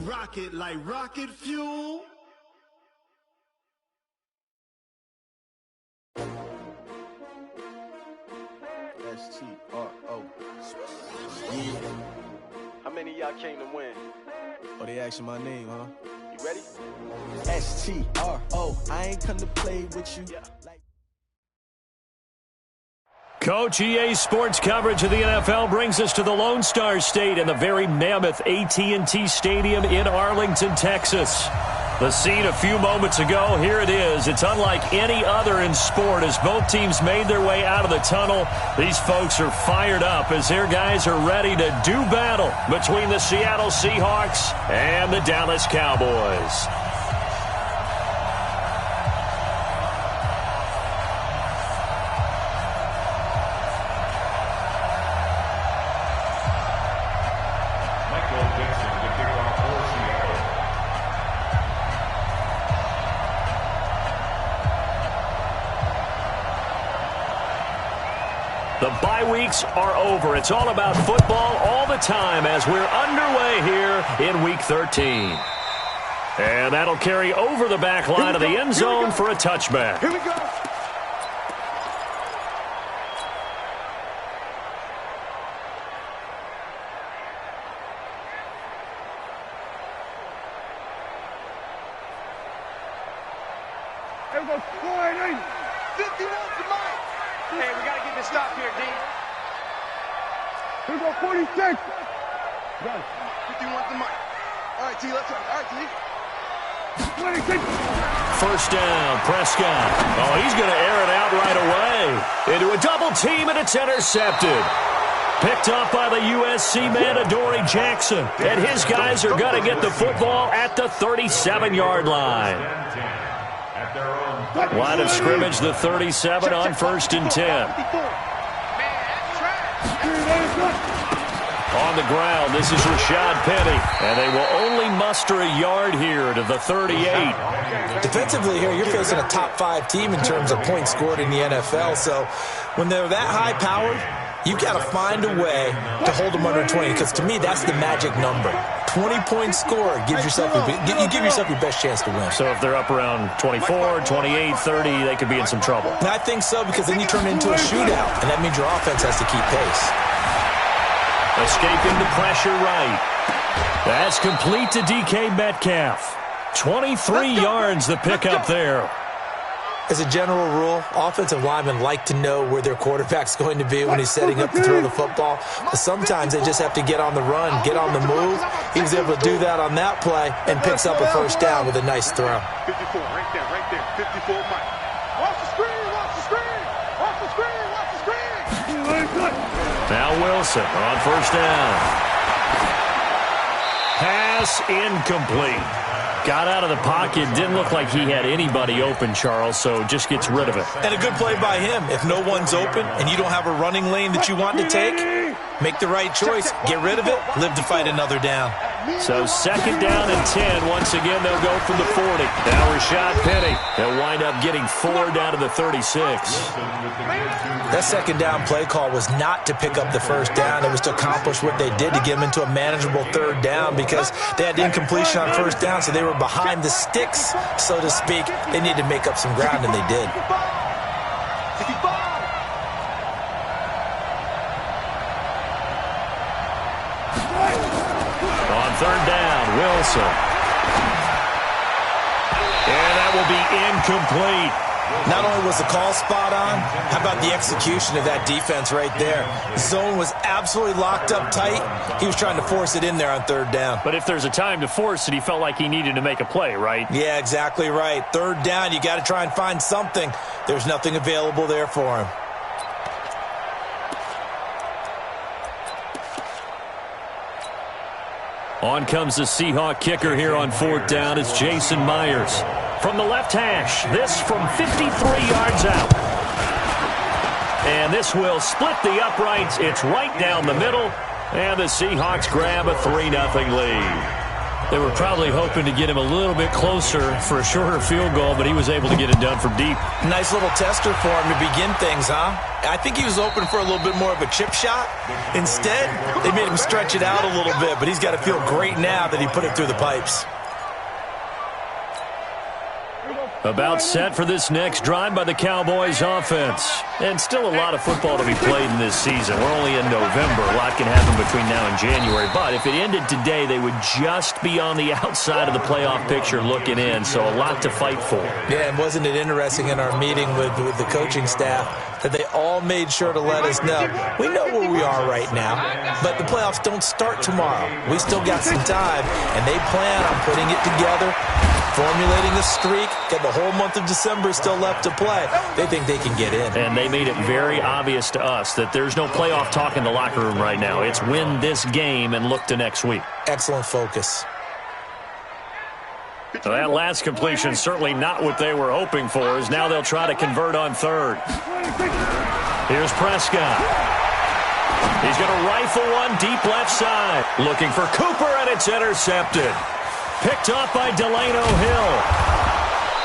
rock it like rocket fuel. S-T-R-O. Yeah. How many of y'all came to win? Oh, they asking my name, huh? You ready? S-T-R-O. I ain't come to play with you. Yeah. Coach, EA Sports coverage of the NFL brings us to the Lone Star State and the very mammoth AT&T Stadium in Arlington, Texas. The scene a few moments ago, here it is. It's unlike any other in sport as both teams made their way out of the tunnel. These folks are fired up as their guys are ready to do battle between the Seattle Seahawks and the Dallas Cowboys. The bye weeks are over. It's all about football all the time as we're underway here in Week 13. And that'll carry over the back line of the end zone for a touchback. Here we go. Here we go. 40, 51 to Mike. Hey, we got to get this stop here, D. Here we go. 46. Got it. 51 to Mike. All right, T, let's go. All right, T. 26. First down, Prescott. Oh, he's going to air it out right away. Into a double team, and it's intercepted. Picked up by the USC man, Adoree Jackson. And his guys are going to get the football at the 37-yard line. Line of scrimmage, the 37 on 1st and 10. On the ground, this is Rashad Penny. And they will only muster a yard here to the 38. Defensively here, you're facing a top-5 team in terms of points scored in the NFL. So when they're that high-powered, you've got to find a way to hold them under 20, because to me, that's the magic number. 20-point score gives yourself you give yourself your best chance to win. So if they're up around 24, 28, 30, they could be in some trouble. And I think so, because then you turn it into a shootout, and that means your offense has to keep pace. Escaping the pressure right. That's complete to DK Metcalf. 23 yards the pickup there. As a general rule, offensive linemen like to know where their quarterback's going to be when he's setting up to throw the football. But sometimes they just have to get on the run, get on the move. He was able to do that on that play and picks up a first down with a nice throw. 54, right there, 54, Mike. Watch the screen, watch the screen. Watch the screen, watch the screen. Now Wilson on first down. Pass incomplete. Got out of the pocket. Didn't look like he had anybody open, Charles, so just gets rid of it. And a good play by him. If no one's open and you don't have a running lane that you want to take, make the right choice. Get rid of it. Live to fight another down. So 2nd down and 10. Once again, they'll go from the 40. Now Rashad Penny. They'll wind up getting 4 down to the 36. That 2nd down play call was not to pick up the first down. It was to accomplish what they did, to get them into a manageable 3rd down, because they had incompletion on first down, so they were behind the sticks, so to speak. They needed to make up some ground, and they did. On 3rd down, Wilson. And that will be incomplete. Not only was the call spot on, how about the execution of that defense right there? Zone was absolutely locked up tight. He was trying to force it in there on 3rd down. But if there's a time to force it, he felt like he needed to make a play, right? Yeah, exactly right. 3rd down, you got to try and find something. There's nothing available there for him. On comes the Seahawk kicker here on 4th down. It's Jason Myers. From the left hash, this from 53 yards out. And this will split the uprights. It's right down the middle. And the Seahawks grab a 3-0 lead. They were probably hoping to get him a little bit closer for a shorter field goal, but he was able to get it done from deep. Nice little tester for him to begin things, huh? I think he was open for a little bit more of a chip shot. Instead, they made him stretch it out a little bit, but he's got to feel great now that he put it through the pipes. About set for this next drive by the Cowboys offense. And still a lot of football to be played in this season. We're only in November. A lot can happen between now and January. But if it ended today, they would just be on the outside of the playoff picture looking in. So a lot to fight for. Yeah, and wasn't it interesting in our meeting with the coaching staff that they all made sure to let us know, we know where we are right now, but the playoffs don't start tomorrow. We still got some time, and they plan on putting it together, formulating a streak, got the whole month of December still left to play. They think they can get in. And they made it very obvious to us that there's no playoff talk in the locker room right now. It's win this game and look to next week. Excellent focus. So that last completion certainly not what they were hoping for, as now they'll try to convert on third. Here's Prescott. He's going to rifle one deep left side. Looking for Cooper, and it's intercepted. Picked up by Delano Hill.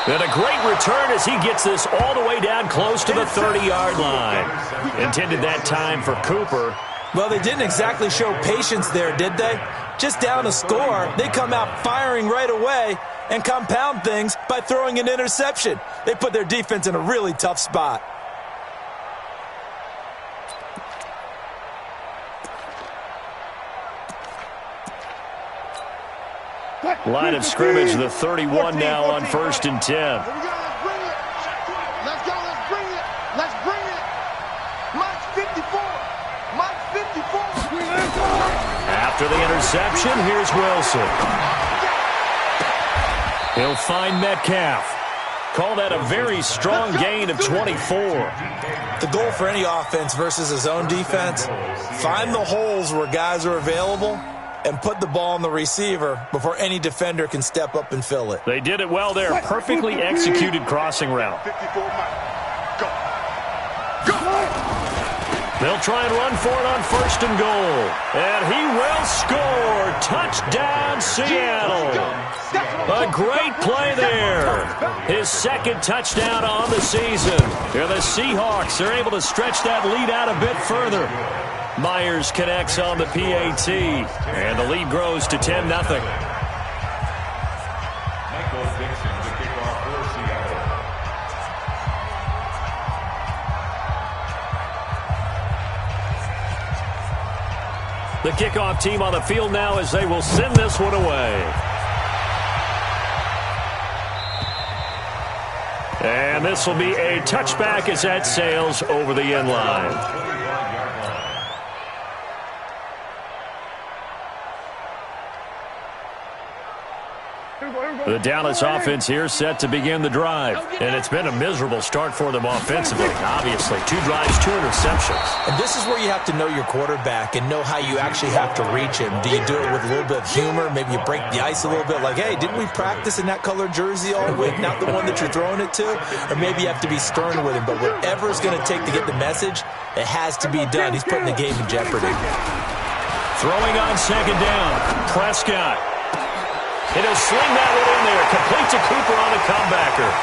And a great return as he gets this all the way down close to the 30-yard line. Intended that time for Cooper. Well, they didn't exactly show patience there, did they? Just down a score, they come out firing right away and compound things by throwing an interception. They put their defense in a really tough spot. Line of scrimmage, the 31 now on 1st and 10. Let's go, let's bring it. Let's bring it. Mike's 54. Mike's 54. After the interception, here's Wilson. He'll find Metcalf. Call that a very strong gain of 24. The goal for any offense versus his own defense, find the holes where guys are available and put the ball on the receiver before any defender can step up and fill it. They did it well there. Perfectly executed crossing route. 54 Mike. Go. Go. They'll try and run for it on 1st and goal. And he will score. Touchdown, Seattle. A great play there. His second touchdown on the season. Here the Seahawks are able to stretch that lead out a bit further. Myers connects on the PAT, and the lead grows to 10-0. The kickoff team on the field now as they will send this one away. And this will be a touchback as that sails over the end line. The Dallas offense here set to begin the drive. And it's been a miserable start for them offensively. Obviously, 2 drives, 2 interceptions. And this is where you have to know your quarterback and know how you actually have to reach him. Do you do it with a little bit of humor? Maybe you break the ice a little bit like, hey, didn't we practice in that color jersey all week? Not the one that you're throwing it to? Or maybe you have to be stern with him. But whatever it's going to take to get the message, it has to be done. He's putting the game in jeopardy. Throwing on 2nd down. Prescott. And he'll sling that one in there. Complete to Cooper on the comebacker.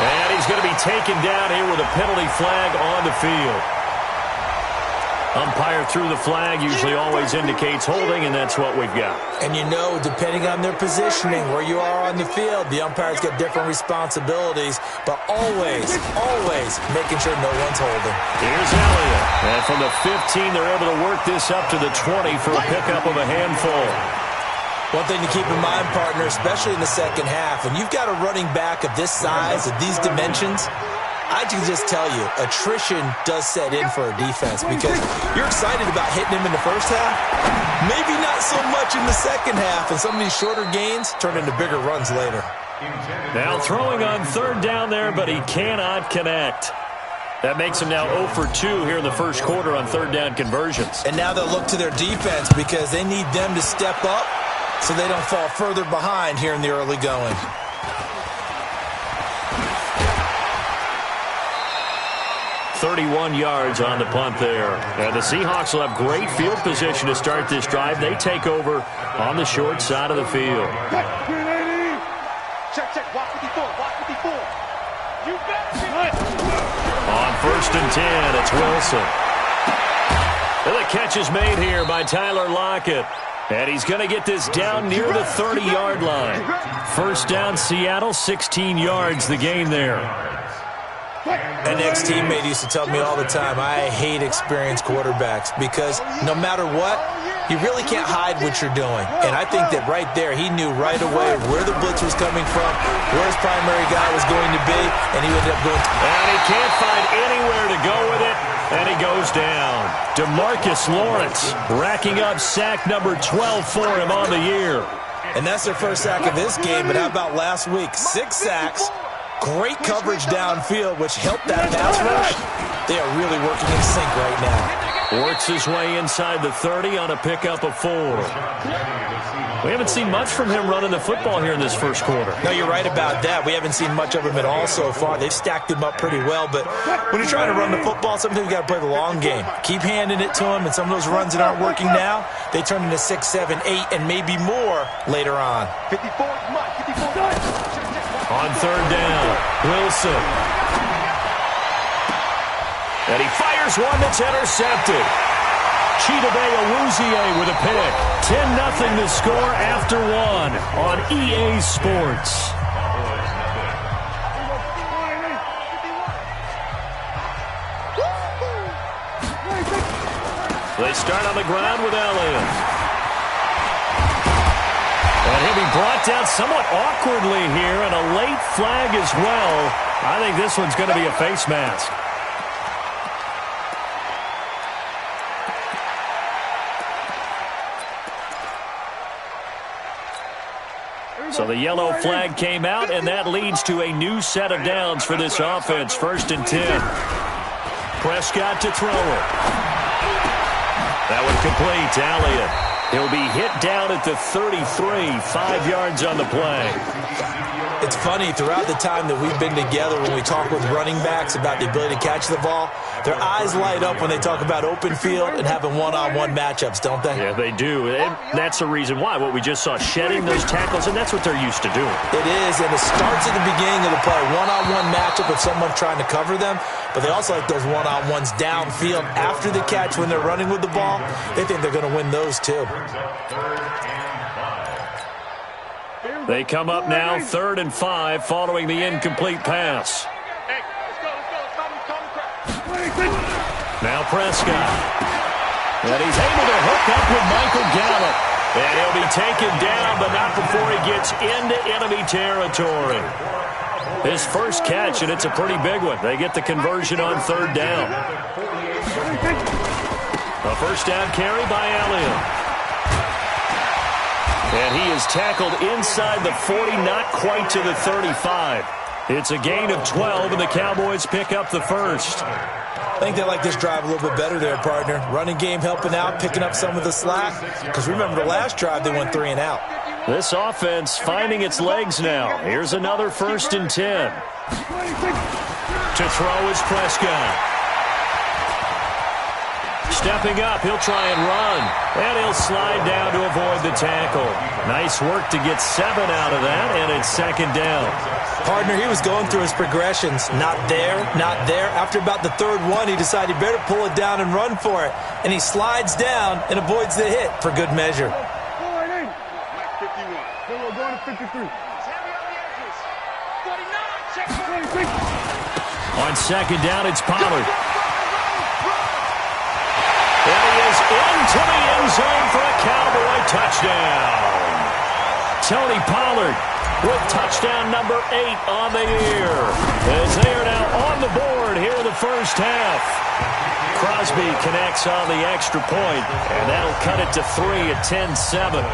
And he's going to be taken down here with a penalty flag on the field. Umpire threw the flag, usually always indicates holding, and that's what we've got. And you know, depending on their positioning, where you are on the field, the umpire's got different responsibilities, but always, always making sure no one's holding. Here's Elliott. And from the 15, they're able to work this up to the 20 for a pickup of a handful. One thing to keep in mind, partner, especially in the second half, when you've got a running back of this size, of these dimensions, I can just tell you, attrition does set in for a defense because you're excited about hitting him in the first half. Maybe not so much in the second half, and some of these shorter gains turn into bigger runs later. Now throwing on 3rd down there, but he cannot connect. That makes him now 0 for 2 here in the first quarter on 3rd down conversions. And now they'll look to their defense because they need them to step up so they don't fall further behind here in the early going. 31 yards on the punt there. And the Seahawks will have great field position to start this drive. They take over on the short side of the field. Check, check. Watch 54. Watch 54. You bet. On 1st and 10, it's Wilson. And the catch is made here by Tyler Lockett. And he's going to get this down near the 30-yard line. First down, Seattle, 16 yards the gain there. An ex-teammate used to tell me all the time, I hate experienced quarterbacks because no matter what, you really can't hide what you're doing. And I think that right there, he knew right away where the blitz was coming from, where his primary guy was going to be, and he ended up going. And he can't find anywhere to go with it, and he goes down. DeMarcus Lawrence racking up sack number 12 for him on the year. And that's their first sack of this game, but how about last week? 6 sacks. Great coverage downfield, which helped that pass rush. They are really working in sync right now. Works his way inside the 30 on a pickup of 4. We haven't seen much from him running the football here in this first quarter. No, you're right about that. We haven't seen much of him at all so far. They've stacked him up pretty well, but when you're trying to run the football, sometimes you got to play the long game. Keep handing it to him, and some of those runs that aren't working now, they turn into 6, 7, 8, and maybe more later on. 54, come on, 54. On 3rd down, Wilson. And he fires one that's intercepted. Chidobe Awuzie with a pick. 10-0 the score after 1 on EA Sports. They start on the ground with Elliott. And he'll be brought down somewhat awkwardly here, and a late flag as well. I think this one's going to be a face mask. So the yellow flag came out, and that leads to a new set of downs for this offense. 1st and 10. Prescott to throw it. That one complete to Elliott. He'll be hit down at the 33, 5 yards on the play. It's funny, throughout the time that we've been together, when we talk with running backs about the ability to catch the ball, their eyes light up when they talk about open field and having one-on-one matchups, don't they? Yeah, they do. And that's the reason why. What we just saw, shedding those tackles, and that's what they're used to doing. It is, and it starts at the beginning of the play. One-on-one matchup with someone trying to cover them, but they also like those one-on-ones downfield after the catch when they're running with the ball. They think they're going to win those, too. They come up now, 3rd and 5, following the incomplete pass. Now Prescott. And he's able to hook up with Michael Gallup. And he'll be taken down, but not before he gets into enemy territory. His first catch, and it's a pretty big one. They get the conversion on 3rd down. A first down carry by Elliott. And he is tackled inside the 40, not quite to the 35. It's a gain of 12, and the Cowboys pick up the first. I think they like this drive a little bit better there, partner. Running game helping out, picking up some of the slack. Because remember, the last drive, they went 3 and out. This offense finding its legs now. Here's another 1st and 10. To throw is Prescott. Stepping up, he'll try and run. And he'll slide down to avoid the tackle. Nice work to get 7 out of that, and it's 2nd down. Partner, he was going through his progressions. Not there, not there. After about the 3rd one, he decided he better pull it down and run for it. And he slides down and avoids the hit for good measure. 51. Then we're going to 53. On 2nd down, it's Pollard. And he is into the end zone for a Cowboy touchdown. Tony Pollard with touchdown number 8 on the year, as they are now on the board here in the first half. Crosby connects on the extra point, and that'll cut it to 3 at 10-7.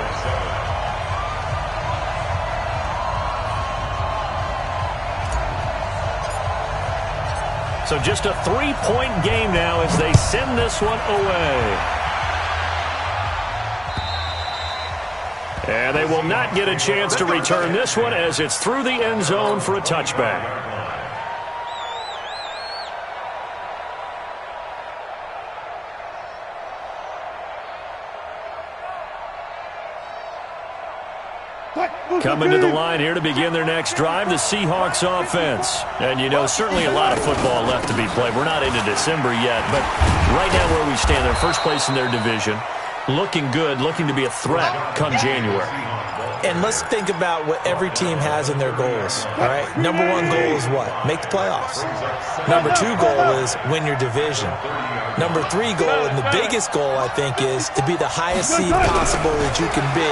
So just a 3-point game now as they send this one away. And they will not get a chance to return this one as it's through the end zone for a touchback. Coming to the line here to begin their next drive, the Seahawks offense. And, you know, certainly a lot of football left to be played. We're not into December yet, but right now where we stand, they're first place in their division. Looking good, looking to be a threat come January. And let's think about what every team has in their goals, all right? Number one goal is what? Make the playoffs. Number two goal is win your division. Number three goal, and the biggest goal, I think, is to be the highest seed possible that you can be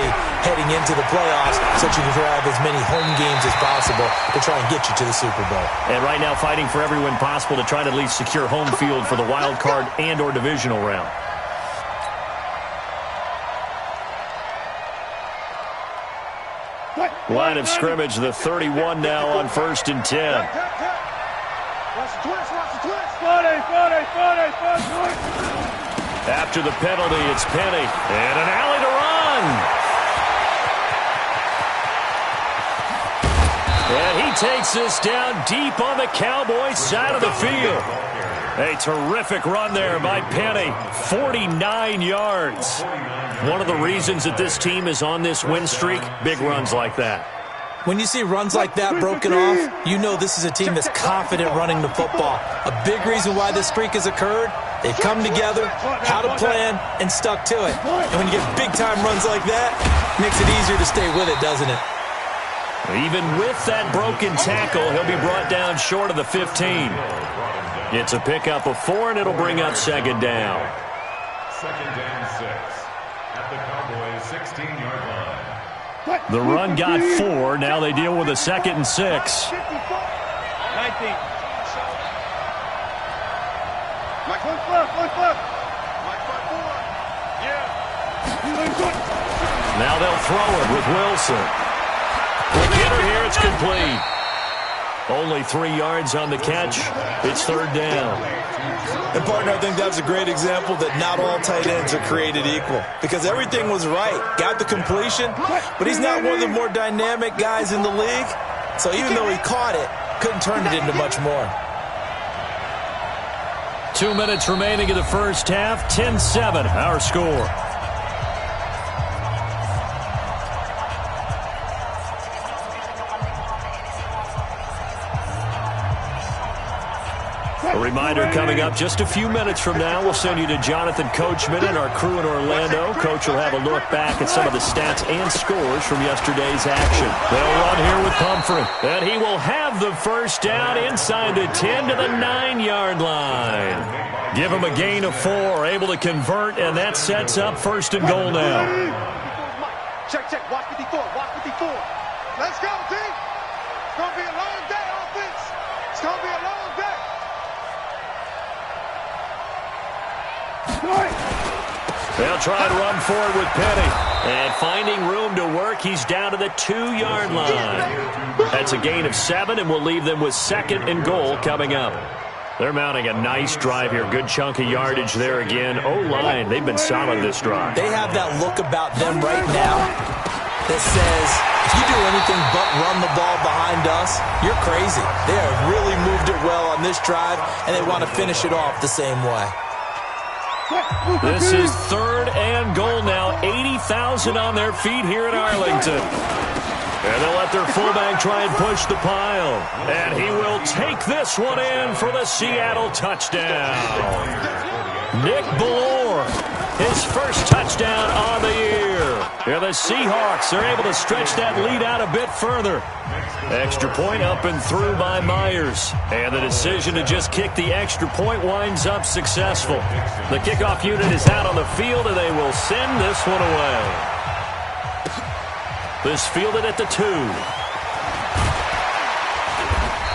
heading into the playoffs so that you can have as many home games as possible to try and get you to the Super Bowl. And right now fighting for every win possible to try to at least secure home field for the wild card and or divisional round. Line of scrimmage, the 31 now on 1st and 10. Watch the twist, watch the twist. After the penalty, it's Penny. And an alley to run. And he takes this down deep on the Cowboys' side of the field. A terrific run there by Penny. 49 yards. One of the reasons that this team is on this win streak, big runs like that. When you see runs like that broken off, you know this is a team that's confident running the football. A big reason why this streak has occurred, they've come together, had a plan, and stuck to it. And when you get big-time runs like that, it makes it easier to stay with it, doesn't it? Even with that broken tackle, he'll be brought down short of the 15. It's a pickup of 4, and it'll bring up 2nd down. 2nd and 6 at the Cowboys' 16-yard line. The run got 4. Now they deal with a 2nd and 6. 19. Mike, flip. Mike, 5-4. Yeah. Now they'll throw it with Wilson. We'll get her here. It's complete. Only 3 yards on the catch. It's 3rd down. And, partner, I think that's a great example that not all tight ends are created equal because everything was right. Got the completion, but he's not one of the more dynamic guys in the league. So even though he caught it, couldn't turn it into much more. 2 minutes remaining in the first half. 10-7, our score. A reminder coming up just a few minutes from now, we'll send you to Jonathan Coachman and our crew in Orlando. Coach will have a look back at some of the stats and scores from yesterday's action. They'll run here with Pumphrey, and he will have the first down inside the 10 to the 9-yard line. Give him a gain of 4, able to convert, and that sets up 1st and goal now. Check. Watch 54. Let's go, team. It's going to be a long day, offense. It's going to be a long day. They'll try to run forward with Penny. And finding room to work, he's down to the 2-yard line. That's a gain of 7, and we'll leave them with 2nd and goal coming up. They're mounting a nice drive here. Good chunk of yardage there again. O-line, they've been solid this drive. They have that look about them right now that says, if you do anything but run the ball behind us, you're crazy. They have really moved it well on this drive, and they want to finish it off the same way. This is 3rd and goal now. 80,000 on their feet here in Arlington. And they'll let their fullback try and push the pile. And he will take this one in for the Seattle touchdown. Nick Ballore, his first touchdown on the year. And the Seahawks are able to stretch that lead out a bit further. Extra point up and through by Myers. And the decision to just kick the extra point winds up successful. The kickoff unit is out on the field, and they will send this one away. This fielded at the 2.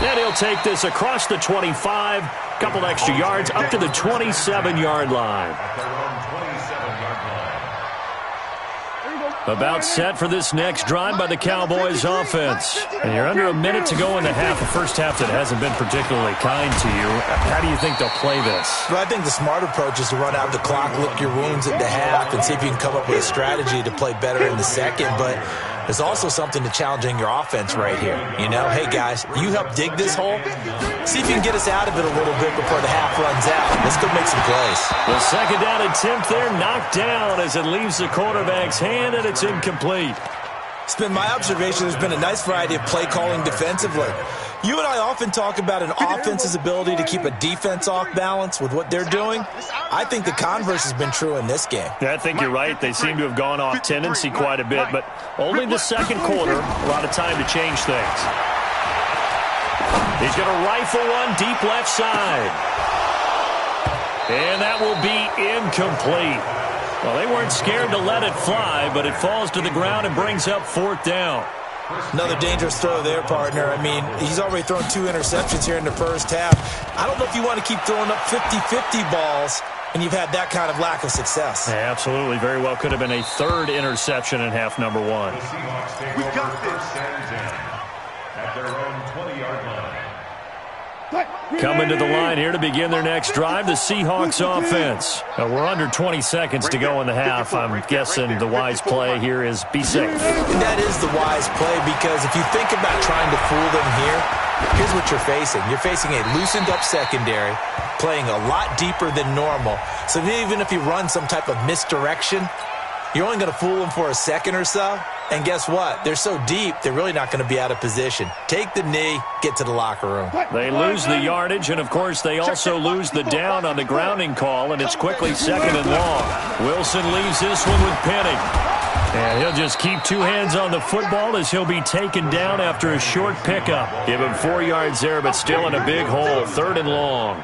And he'll take this across the 25. Couple extra yards up to the 27-yard line. About set for this next drive by the Cowboys offense. And you're under a minute to go in the half, a first half that hasn't been particularly kind to you. How do you think they'll play this? Well, I think the smart approach is to run out the clock, lick your wounds at the half, and see if you can come up with a strategy to play better in the second. But there's also something to challenging your offense right here. You know, hey, guys, you help dig this hole. See if you can get us out of it a little bit before the half runs out. Let's go make some plays. The 2nd down attempt there knocked down as it leaves the quarterback's hand, and it's incomplete. It's been my observation there's been a nice variety of play calling defensively. You and I often talk about an offense's ability to keep a defense off balance with what they're doing. I think the converse has been true in this game. Yeah, I think you're right. They seem to have gone off tendency quite a bit, but only the second quarter, a lot of time to change things. He's going to rifle one deep left side. And that will be incomplete. Well, they weren't scared to let it fly, but it falls to the ground and brings up 4th down. Another dangerous throw there, partner. I mean, he's already thrown 2 interceptions here in the first half. I don't know if you want to keep throwing up 50-50 balls and you've had that kind of lack of success. Yeah, absolutely. Very well could have been a 3rd interception in half number 1. The Seahawks take over first and 10 at their own 20-yard line. Coming to the line here to begin their next drive, the Seahawks offense. We're under 20 seconds to go in the half. I'm guessing the wise play here is be safe. And that is the wise play, because if you think about trying to fool them here, here's what you're facing. You're facing a loosened-up secondary, playing a lot deeper than normal. So even if you run some type of misdirection, you're only going to fool them for a second or so. And guess what? They're so deep, they're really not going to be out of position. Take the knee, get to the locker room. They lose the yardage, and, of course, they also lose the down on the grounding call, and it's quickly 2nd and long. Wilson leaves this one with Penning. And he'll just keep 2 hands on the football as he'll be taken down after a short pickup. Give him 4 yards there, but still in a big hole, 3rd and long.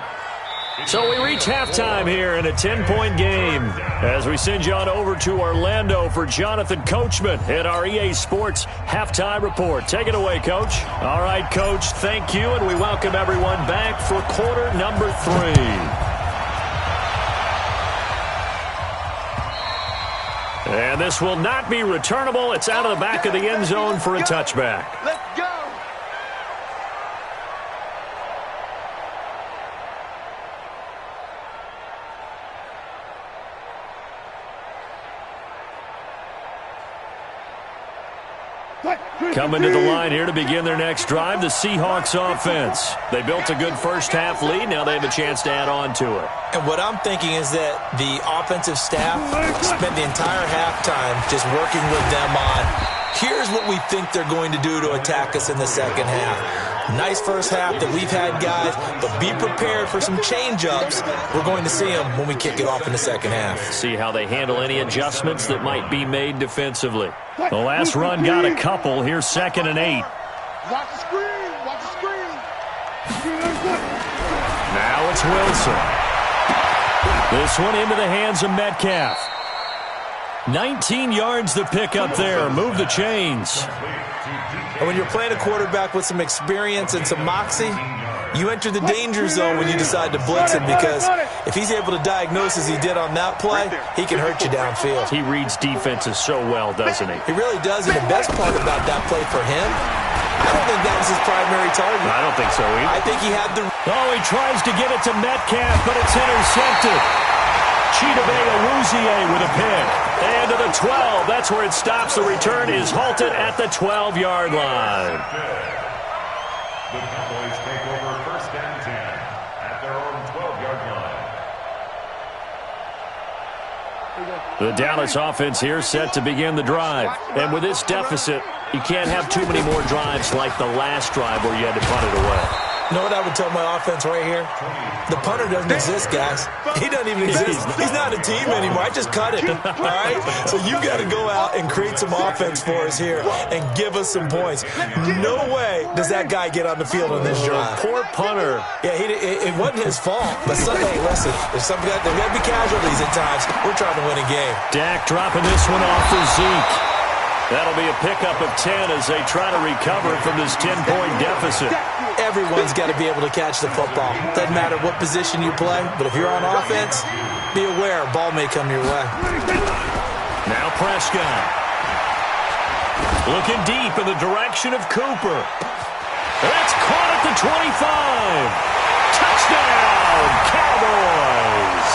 So we reach halftime here in a 10-point game as we send you on over to Orlando for Jonathan Coachman at our EA Sports Halftime Report. Take it away, Coach. All right, Coach, thank you, and we welcome everyone back for quarter number 3. And this will not be returnable. It's out of the back of the end zone for a touchback. Let's go. Coming to the line here to begin their next drive, the Seahawks offense. They built a good first-half lead. Now they have a chance to add on to it. And what I'm thinking is that the offensive staff spent the entire halftime just working with them on, here's what we think they're going to do to attack us in the second half. Nice first half that we've had, guys, but be prepared for some change-ups. We're going to see them when we kick it off in the second half. See how they handle any adjustments that might be made defensively. The last run got a couple. Here's 2nd and 8. Watch the screen. Watch the screen. Now it's Wilson. This one into the hands of Metcalf. 19 yards to pick up there. Move the chains. And when you're playing a quarterback with some experience and some moxie, you enter the danger zone when you decide to blitz him, because if he's able to diagnose as he did on that play, he can hurt you downfield. He reads defenses so well, doesn't he? He really does, and the best part about that play for him, I don't think that was his primary target. I don't think so either. I think he had the... Oh, he tries to get it to Metcalf, but it's intercepted. Chidobe with a pick. And to the 12. That's where it stops. The return is halted at the 12-yard line. The Cowboys take over first and 10 at their own 12-yard line. The Dallas offense here set to begin the drive. And with this deficit, you can't have too many more drives like the last drive where you had to punt it away. You know what I would tell my offense right here? The punter doesn't exist, guys. He doesn't even exist. He's not a team anymore. I just cut it, all right? So you got to go out and create some offense for us here and give us some points. No way does that guy get on the field on this drive. Poor punter. Yeah, it wasn't his fault. But hey, listen, there's there got to be casualties at times. We're trying to win a game. Dak dropping this one off for Zeke. That'll be a pickup of 10 as they try to recover from this 10-point deficit. Everyone's got to be able to catch the football. Doesn't matter what position you play, but if you're on offense, be aware, ball may come your way. Now Prescott. Looking deep in the direction of Cooper. That's caught at the 25. Touchdown, Cowboys.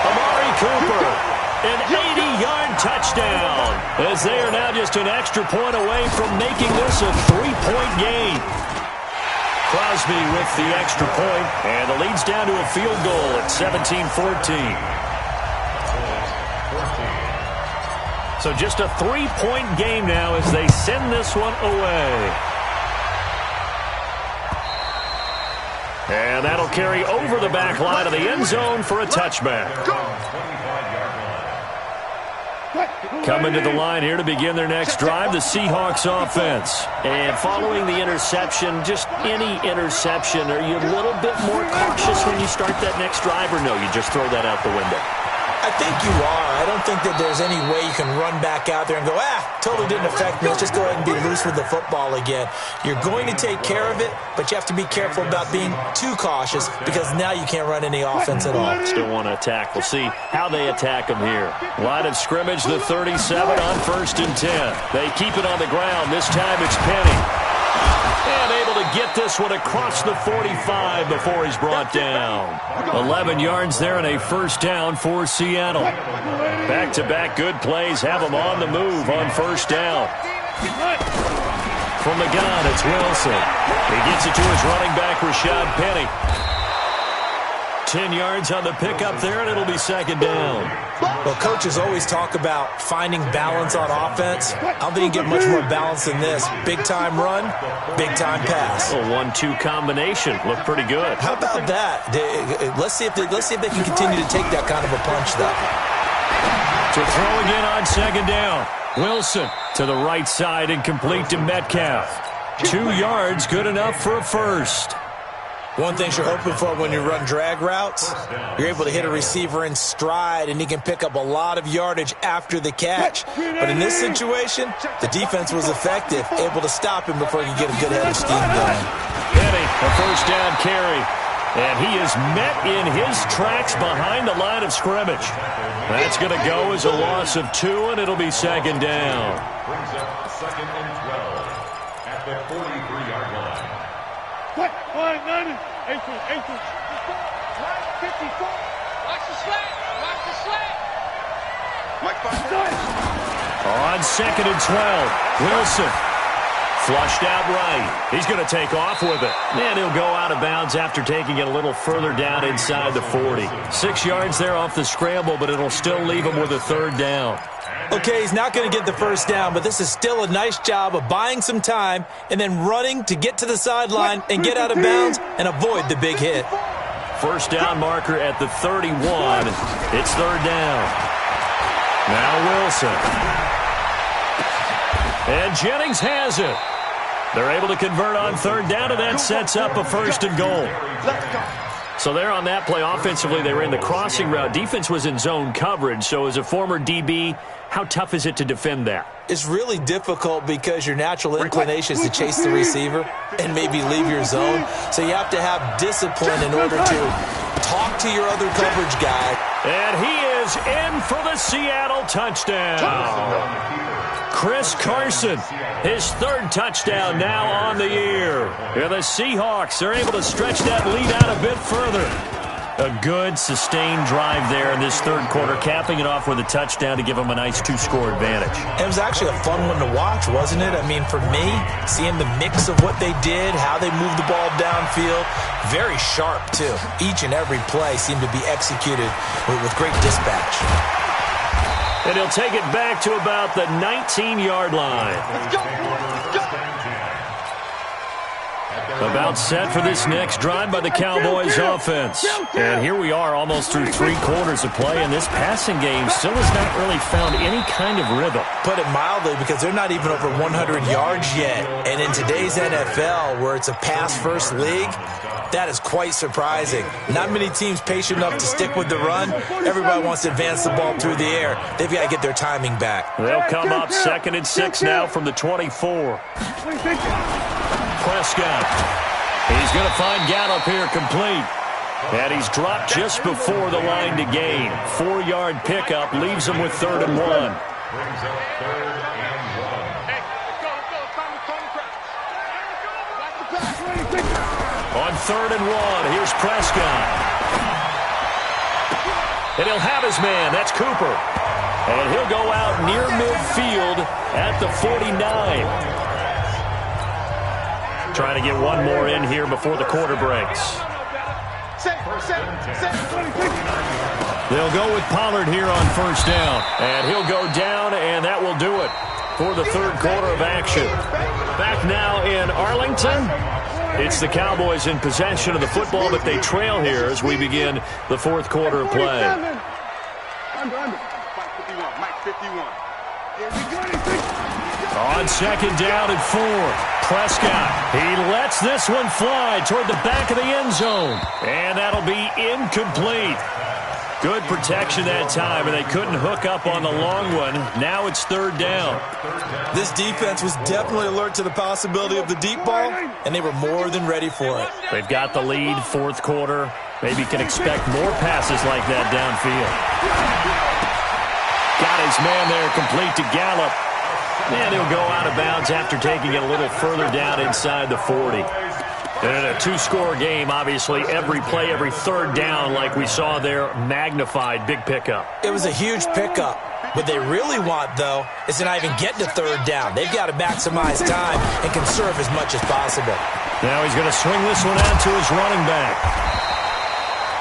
Amari Cooper, an 80-yard touchdown, as they are now just an extra point away from making this a 3-point game. Crosby with the extra point, and the lead's down to a field goal at 17-14. So just a 3-point game now as they send this one away. And that'll carry over the back line of the end zone for a touchback. Coming to the line here to begin their next drive, the Seahawks offense. And following the interception, just any interception, are you a little bit more cautious when you start that next drive, or no, you just throw that out the window? I think you are. I don't think that there's any way you can run back out there and go, totally didn't affect me. Let's just go ahead and be loose with the football again. You're going to take care of it, but you have to be careful about being too cautious because now you can't run any offense at all. Still want to attack. We'll see how they attack them here. Line of scrimmage, the 37 on 1st and 10. They keep it on the ground. This time it's Penny. And able to get this one across the 45 before he's brought down. 11 yards there and a first down for Seattle. Back-to-back good plays have them on the move on first down. From the gun, it's Wilson. He gets it to his running back, Rashad Penny. 10 yards on the pickup there, and it'll be second down. Well, coaches always talk about finding balance on offense. I don't think you get much more balance than this. Big-time run, big-time pass. A 1-2 combination. Looked pretty good. How about that? Let's see if they can continue to take that kind of a punch, though. To throw again on second down. Wilson to the right side and complete to Metcalf. 2 yards, good enough for a first. One thing you're hoping for when you run drag routes, you're able to hit a receiver in stride, and he can pick up a lot of yardage after the catch. But in this situation, the defense was effective, able to stop him before he could get a good head of steam going. Penny, a first down carry. And he is met in his tracks behind the line of scrimmage. That's going to go as a loss of 2, and it'll be second down. Brings up 2nd and 12 at the 43-yard line. What? 9, 8, 54. Watch the slant. Watch the slant. On 2nd and 12, Wilson flushed out right. He's going to take off with it. And he'll go out of bounds after taking it a little further down inside the 40. 6 yards there off the scramble, but it'll still leave him with a third down. Okay, he's not going to get the first down, but this is still a nice job of buying some time and then running to get to the sideline and get out of bounds and avoid the big hit. First down marker at the 31. It's third down. Now Wilson. And Jennings has it. They're able to convert on third down, and that sets up a first and goal. So there on that play, offensively, they ran the crossing route. Defense was in zone coverage, so as a former DB, how tough is it to defend that? It's really difficult because your natural inclination is to chase the receiver and maybe leave your zone. So you have to have discipline in order to talk to your other coverage guy. And he is in for the Seattle touchdown. Chris Carson, his third touchdown now on the year. And the Seahawks are able to stretch that lead out a bit further. A good, sustained drive there in this third quarter, capping it off with a touchdown to give them a nice 2-score advantage. It was actually a fun one to watch, wasn't it? I mean, for me, seeing the mix of what they did, how they moved the ball downfield, very sharp, too. Each and every play seemed to be executed with great dispatch. And he'll take it back to about the 19-yard line. Let's go. Let's go. About set for this next drive by the Cowboys offense. And here we are almost through 3 quarters of play, and this passing game still has not really found any kind of rhythm. Put it mildly, because they're not even over 100 yards yet. And in today's NFL, where it's a pass-first league, that is quite surprising. Not many teams patient enough to stick with the run. Everybody wants to advance the ball through the air. They've got to get their timing back. They'll come up 2nd and 6 now from the 24. Prescott. He's going to find Gallup here complete. And he's dropped just before the line to gain. 4-yard pickup leaves him with 3rd and 1. Brings up 3rd and 1. On 3rd and 1, here's Prescott. And he'll have his man. That's Cooper. And he'll go out near midfield at the 49. Trying to get one more in here before the quarter breaks. They'll go with Pollard here on first down. And he'll go down, and that will do it for the third quarter of action. Back now in Arlington. It's the Cowboys in possession of the football, but they trail here as we begin the fourth quarter of play. On second down and 4, Prescott. He lets this one fly toward the back of the end zone. And that'll be incomplete. Good protection that time, and they couldn't hook up on the long one. Now it's third down. This defense was definitely alert to the possibility of the deep ball, and they were more than ready for it. They've got the lead, fourth quarter. Maybe can expect more passes like that downfield. Got his man there, complete to Gallup. And he'll go out of bounds after taking it a little further down inside the 40. And in a two-score game, obviously, every play, every third down, like we saw there, magnified, big pickup. It was a huge pickup. What they really want, though, is to not even get to third down. They've got to maximize time and conserve as much as possible. Now he's going to swing this one out to his running back.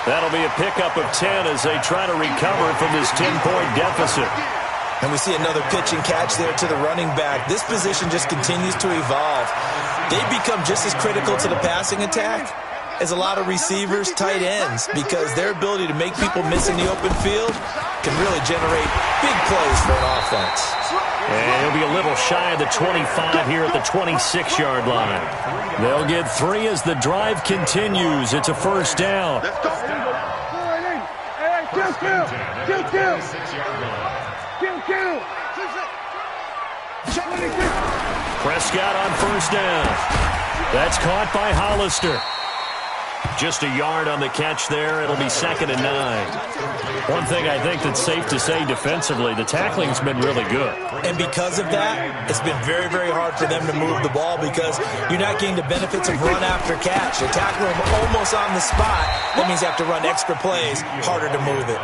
That'll be a pickup of 10 as they try to recover from this 10-point deficit. And we see another pitch and catch there to the running back. This position just continues to evolve. They become just as critical to the passing attack as a lot of receivers, tight ends, because their ability to make people miss in the open field can really generate big plays for an offense. And he'll be a little shy of the 25 here at the 26-yard line. They'll get 3 as the drive continues. It's a first down. Prescott on first down. That's caught by Hollister. Just a yard on the catch there. It'll be 2nd and 9. One thing I think that's safe to say defensively, the tackling's been really good. And because of that, it's been very, very hard for them to move the ball because you're not getting the benefits of run after catch. They tackle them almost on the spot. That means you have to run extra plays, harder to move it.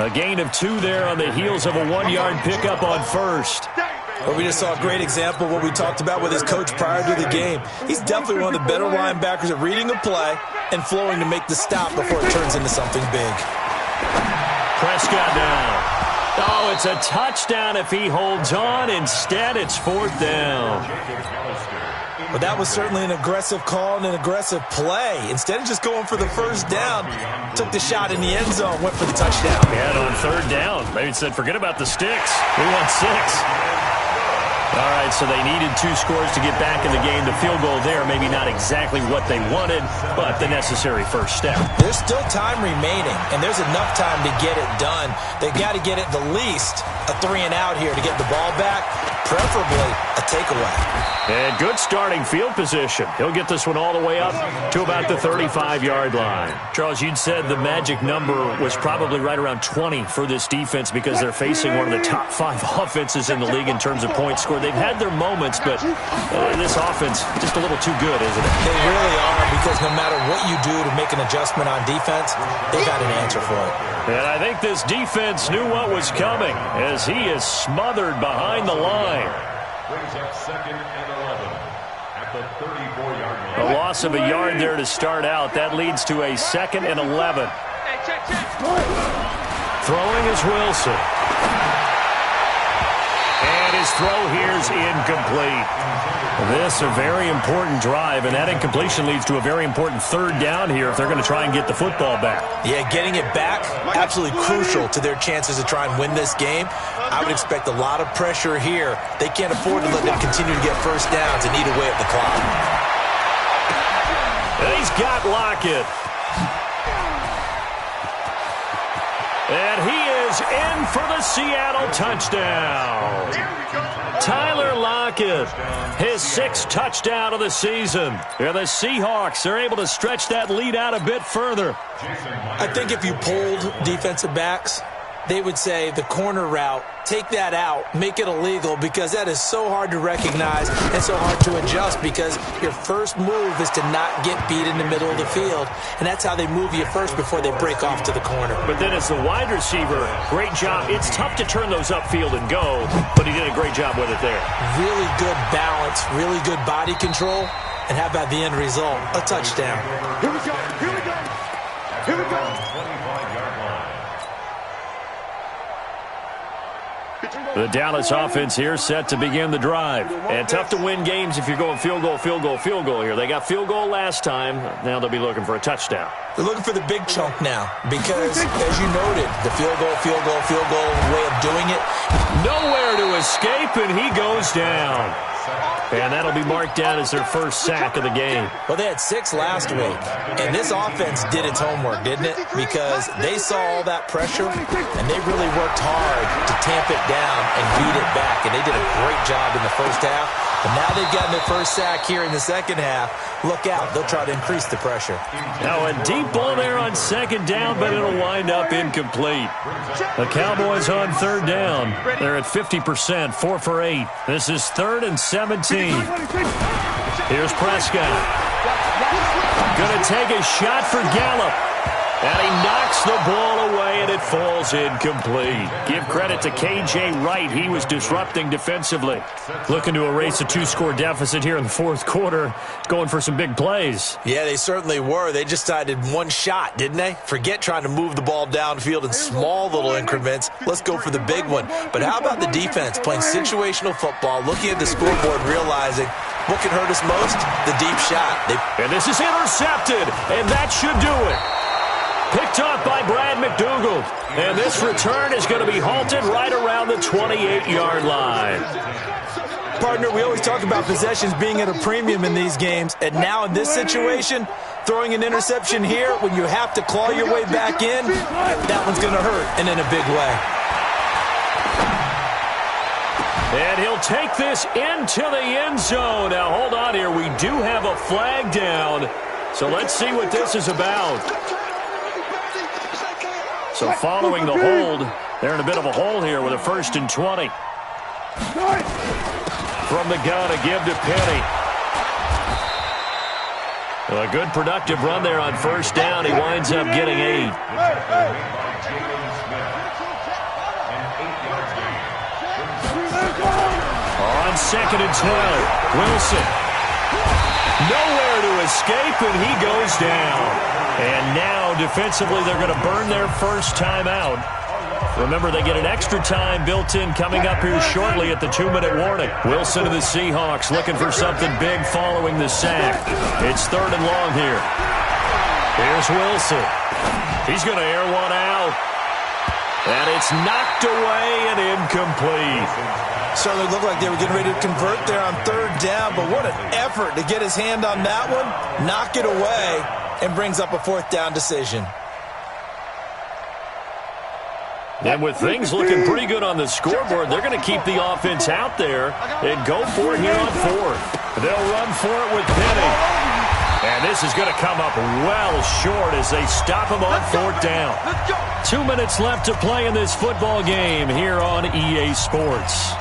A gain of 2 there on the heels of a 1-yard pickup on first. Well, we just saw a great example of what we talked about with his coach prior to the game. He's definitely one of the better linebackers at reading a play and flowing to make the stop before it turns into something big. Prescott down. Oh, it's a touchdown if he holds on. Instead, it's 4th down. But that was certainly an aggressive call and an aggressive play. Instead of just going for the first down, took the shot in the end zone, went for the touchdown. And on third down, they said, forget about the sticks. We want 6. All right, so they needed 2 scores to get back in the game. The field goal there, maybe not exactly what they wanted, but the necessary first step. There's still time remaining, and there's enough time to get it done. They've got to get at the least a 3-and-out here to get the ball back, preferably a takeaway. And good starting field position. He'll get this one all the way up to about the 35-yard line. Charles, you'd said the magic number was probably right around 20 for this defense because they're facing one of the top 5 offenses in the league in terms of points scored. They've had their moments, but this offense just a little too good, isn't it? They really are, because no matter what you do to make an adjustment on defense, they've got an answer for it. And I think this defense knew what was coming as he is smothered behind the line. Brings up 2nd and 11 at the 34-yard line. A loss of a yard there to start out. That leads to a 2nd and 11. Throwing is Wilson. And his throw here is incomplete. This a very important drive, and that incompletion leads to a very important third down here if they're going to try and get the football back. Yeah, getting it back, absolutely crucial to their chances to try and win this game. I would expect a lot of pressure here. They can't afford to let them continue to get first downs and eat away at the clock. And he's got Lockett. And he is in for the Seattle touchdown. Tyler Lockett, his 6th touchdown of the season. And the Seahawks are able to stretch that lead out a bit further. I think if you polled defensive backs, they would say the corner route, take that out, make it illegal, because that is so hard to recognize and so hard to adjust, because your first move is to not get beat in the middle of the field, and that's how they move you first before they break off to the corner. But then as the wide receiver, great job. It's tough to turn those upfield and go, but he did a great job with it there. Really good balance, really good body control, and how about the end result? A touchdown. Here we go, here we go, here we go. 25-yard line. The Dallas offense here set to begin the drive. And tough to win games if you're going field goal, field goal, field goal here. They got field goal last time. Now they'll be looking for a touchdown. They're looking for the big chunk now because, as you noted, the field goal way of doing it. Nowhere to escape, and he goes down. And that'll be marked down as their first sack of the game. Well, they had 6 last week, and this offense did its homework, didn't it? Because they saw all that pressure, and they really worked hard to tamp it down and beat it back, and they did a great job in the first half. But now they've gotten their first sack here in the second half. Look out. They'll try to increase the pressure. Now a deep ball there on second down, but it'll wind up incomplete. The Cowboys on third down. They're at 50%, 4 for 8. This is 3rd and 17. Here's Prescott. Going to take a shot for Gallup. And he knocks the ball away, and it falls incomplete. Give credit to K.J. Wright. He was disrupting defensively. Looking to erase a 2-score deficit here in the fourth quarter. Going for some big plays. Yeah, they certainly were. They just decided one shot, didn't they? Forget trying to move the ball downfield in small little increments. Let's go for the big one. But how about the defense playing situational football, looking at the scoreboard, realizing what can hurt us most? The deep shot. And this is intercepted, and that should do it. Picked off by Brad McDougald. And this return is going to be halted right around the 28-yard line. Partner, we always talk about possessions being at a premium in these games. And now in this situation, throwing an interception here when you have to claw your way back in, that one's going to hurt, and in a big way. And he'll take this into the end zone. Now, hold on here. We do have a flag down. So let's see what this is about. So following the hold, they're in a bit of a hole here with a 1st and 20. From the gun, a give to Penny. A good productive run there on 1st down. He winds up getting 8. On 2nd and 12, Wilson. Nowhere to escape, and he goes down. And now, defensively, they're going to burn their first time out. Remember, they get an extra time built in coming up here shortly at the 2-minute warning. Wilson of the Seahawks looking for something big following the sack. It's 3rd and long here. Here's Wilson. He's going to air one out. And it's knocked away and incomplete. Certainly looked like they were getting ready to convert there on 3rd down, but what an effort to get his hand on that one, knock it away, and brings up a 4th down decision. And with things looking pretty good on the scoreboard, they're going to keep the offense out there and go for it here on 4th. They'll run for it with Penny. And this is going to come up well short as they stop him on 4th down. 2 minutes left to play in this football game here on EA Sports.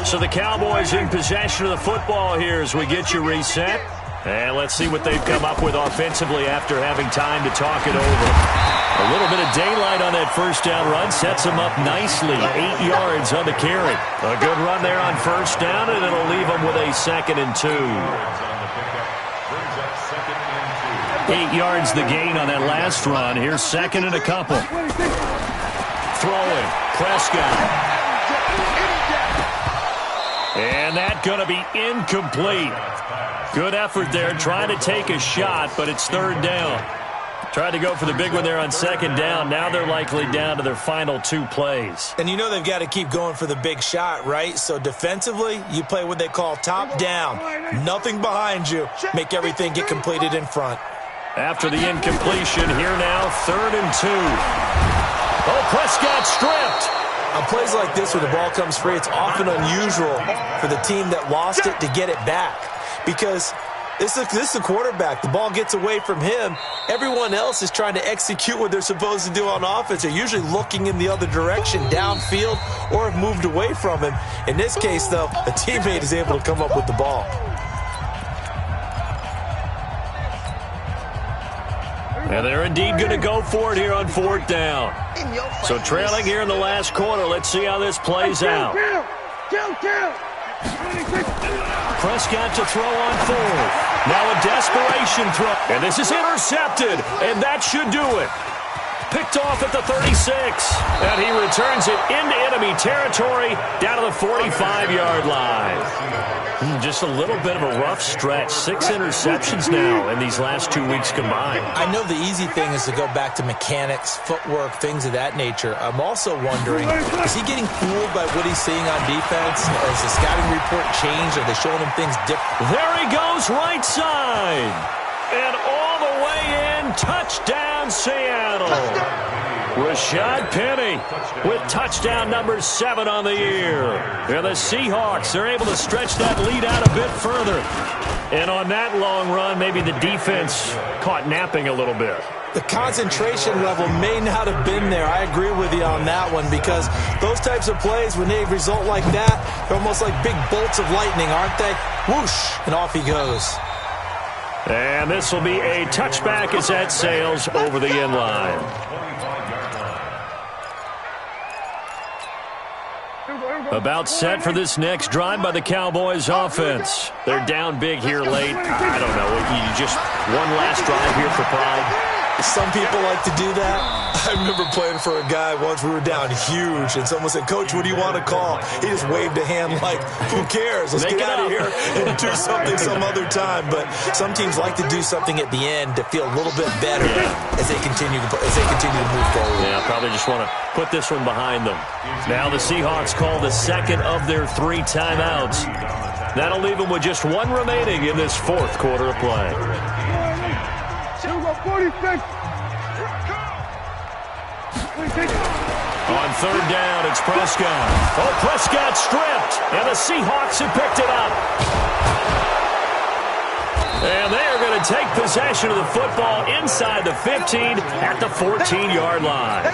So the Cowboys in possession of the football here as we get you reset. And let's see what they've come up with offensively after having time to talk it over. A little bit of daylight on that 1st down run sets them up nicely. 8 yards on the carry. A good run there on 1st down, and it'll leave them with a 2nd and 2. 8 yards the gain on that last run. Here's 2nd and a couple. Throwing. Prescott. And that's going to be incomplete. Good effort there, trying to take a shot, but it's 3rd down. Tried to go for the big one there on 2nd down. Now they're likely down to their final 2 plays. And you know they've got to keep going for the big shot, right? So defensively, you play what they call top down. Nothing behind you. Make everything get completed in front. After the incompletion, here now, 3rd and 2. Oh, Prescott stripped. On plays like this where the ball comes free, it's often unusual for the team that lost it to get it back. Because this is the quarterback. The ball gets away from him. Everyone else is trying to execute what they're supposed to do on offense. They're usually looking in the other direction, downfield, or have moved away from him. In this case, though, a teammate is able to come up with the ball. And they're indeed going to go for it here on 4th down. So trailing here in the last quarter. Let's see how this plays out. Prescott to throw on fourth. Now a desperation throw. And this is intercepted. And that should do it. Picked off at the 36. And he returns it into enemy territory down to the 45-yard line. Just a little bit of a rough stretch. 6 interceptions now in these last 2 weeks combined. I know the easy thing is to go back to mechanics, footwork, things of that nature. I'm also wondering, is he getting fooled by what he's seeing on defense? Has the scouting report changed? Are they showing him things different? There he goes, right side. And all the way in, touchdown Seattle. Rashad Penny with touchdown number 7 on the year. And the Seahawks are able to stretch that lead out a bit further. And on that long run, maybe the defense caught napping a little bit. The concentration level may not have been there. I agree with you on that one, because those types of plays, when they result like that, they're almost like big bolts of lightning, aren't they? Whoosh, and off he goes. And this will be a touchback as that sails over the end line. About set for this next drive by the Cowboys offense. They're down big here late. I don't know. You just one last drive here for pride. Some people like to do that. I remember playing for a guy once. We were down huge, and someone said, "Coach, what do you want to call?" He just waved a hand like, "Who cares? Let's get out of here and do something some other time." But some teams like to do something at the end to feel a little bit better as they continue to move forward. Yeah, probably just want to put this one behind them. Now the Seahawks call the second of their 3 timeouts. That'll leave them with just 1 remaining in this 4th quarter of play. 46. On 3rd down, it's Prescott. Oh, Prescott stripped, and the Seahawks have picked it up. And they are going to take possession of the football inside the 15 at the 14-yard line.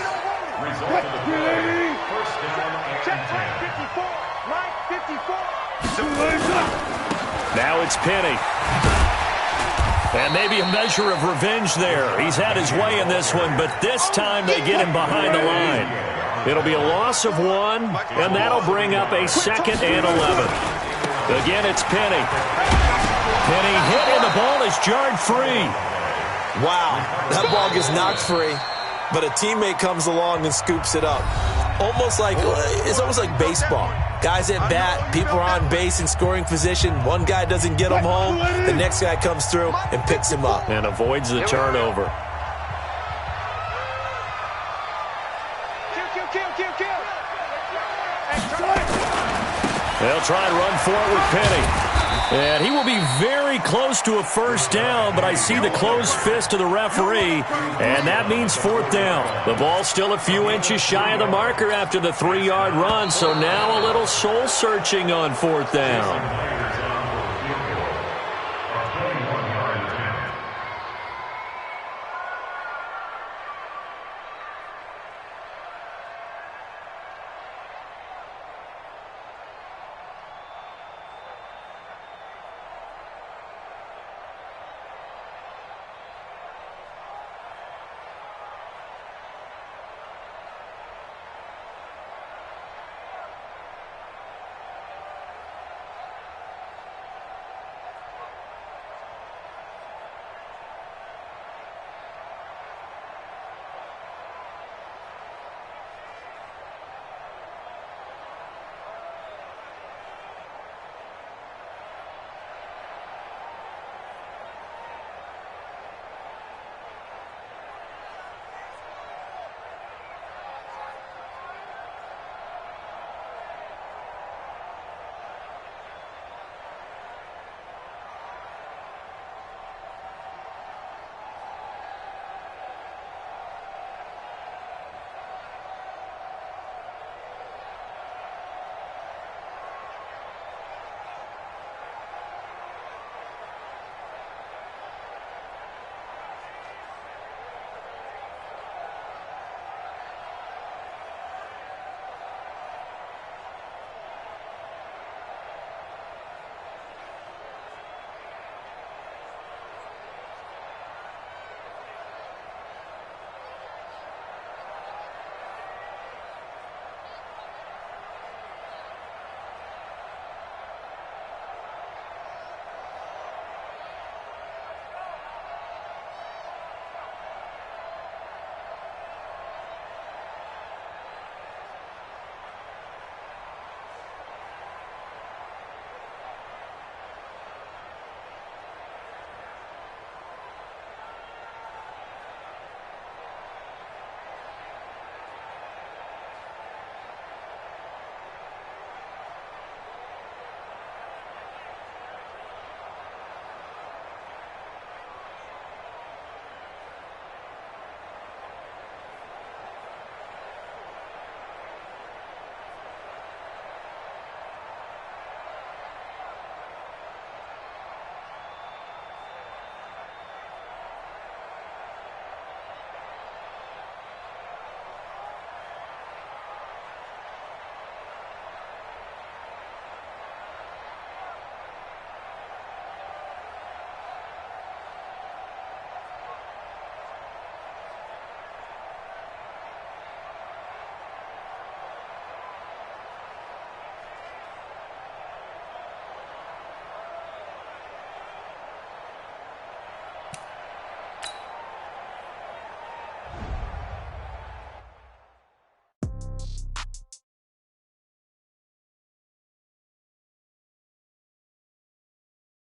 Now it's Penny. And maybe a measure of revenge there. He's had his way in this one, but this time they get him behind the line. It'll be a loss of 1, and that'll bring up a 2nd and 11. Again, it's Penny. Penny hit, and the ball is jarred free. Wow, that ball gets knocked free, but a teammate comes along and scoops it up. It's almost like baseball. Guys at bat, people are on base in scoring position. One guy doesn't get him home. The next guy comes through and picks him up. And avoids the turnover. They'll try and run for it with Penny. And he will be very close to a 1st down, but I see the closed fist of the referee, and that means 4th down. The ball's still a few inches shy of the marker after the 3-yard run, so now a little soul-searching on 4th down.